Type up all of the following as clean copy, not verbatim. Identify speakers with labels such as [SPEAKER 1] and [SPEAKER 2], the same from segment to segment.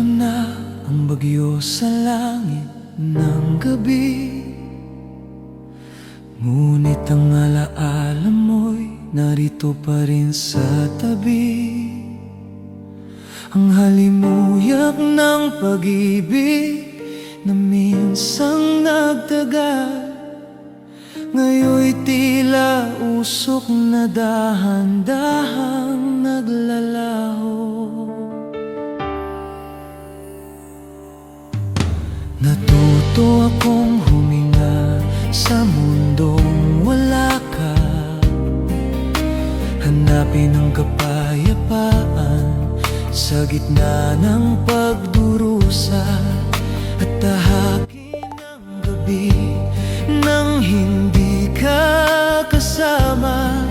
[SPEAKER 1] Narito na ang bagyo sa langit ng gabi, ngunit ang alaala mo'y narito pa rin sa tabi. Ang halimuyak ng pag-ibig na minsang nagtagal, ngayon'y tila usok na dahan-dahang naglalaho. Natuto akong huminga sa mundong wala ka, hanapin ang kapayapaan sa gitna ng pagdurusa, at tahakin ang gabi nang hindi ka kasama.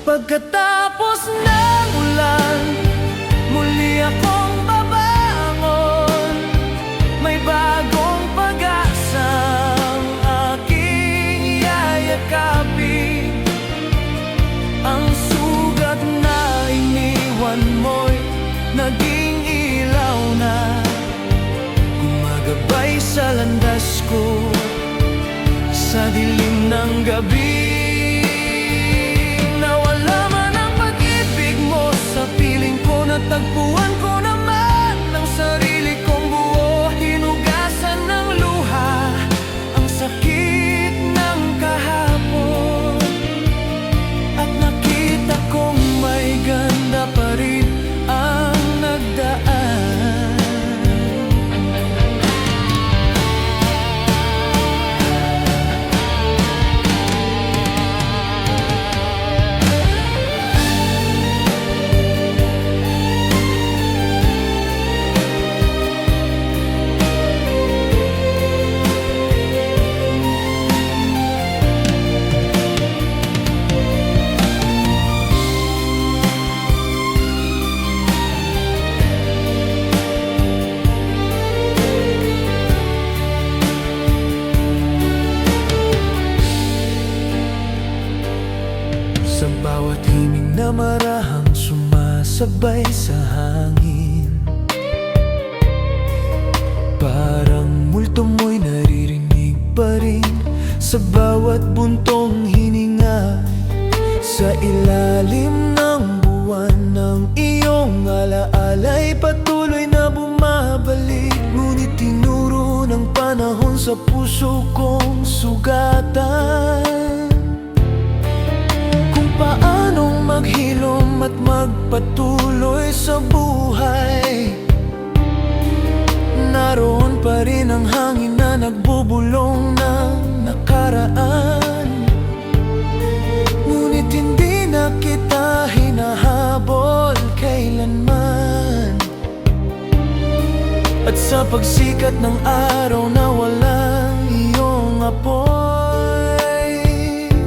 [SPEAKER 1] Pagkatapos ng ulan, muli akong babangon. May bagong pag-asang aking yayakapin. Ang sugat na iniwan mo'y naging ilaw na gumagabay sa landas ko sa dilim ng gabi. Nawala man ang pag-ibig mo sa piling ko, natagpuan ko naman ang sarili kong buo. Hinugasan ng luha ang sakit ng kahapon, at nakita kong may ganda pa rin ang nagdaan. Sa bawat himig na marahang sumasabay sa hangin, parang multo mo'y naririnig pa rin sa bawat buntong hininga. Sa ilalim ng buwan ng iyong alaala'y patuloy na bumabalik, ngunit tinuro ng panahon sa puso kong sugatan paanong maghilom at magpatuloy sa buhay. Naroon pa rin ang hangin na nagbubulong ng nakaraan, ngunit hindi na kita hinahabol kailanman. At sa pagsikat ng araw na walang iyong apoy,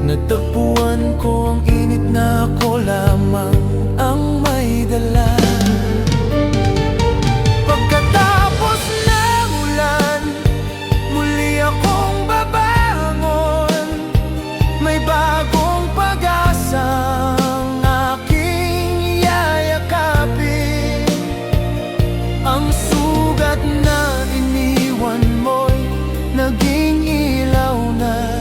[SPEAKER 1] natagpuan ko ang init na ako lamang ang may dala. Pagkatapos ng ulan, muli akong babangon. May bagong pag-asang aking yayakapin. Ang sugat na iniwan mo'y naging ilaw na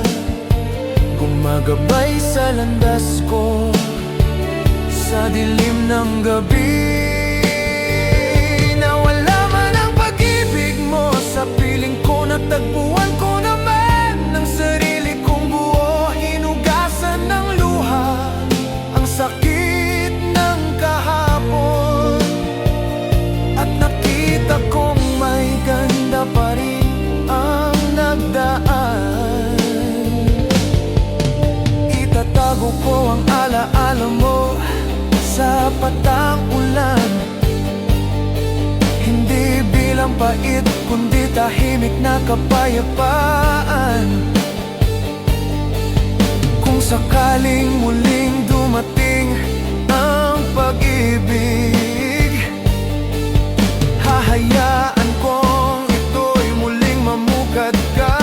[SPEAKER 1] gumagabay sa landas ko sa dilim ng gabi. Nawala man ang pag-ibig mo sa piling ko, natagpuan ko naman ang sarili kong buo. Hinugasan ng luha ang sakit ng kahapon, at nakita kong may ganda pa rin ang nagdaan. Itatago ko ang alaala mo sa patang ulan, hindi bilang pait kundi tahimik na kapayapaan. Kung sakaling muling dumating ang pag-ibig, hahayaan kong ito'y muling mamukadkad,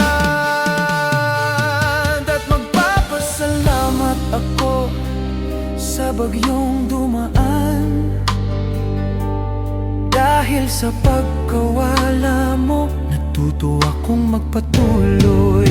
[SPEAKER 1] at magpapasalamat ako sa bagyong dumaan. Dahil sa pagkawala mo, natuto akong magpatuloy.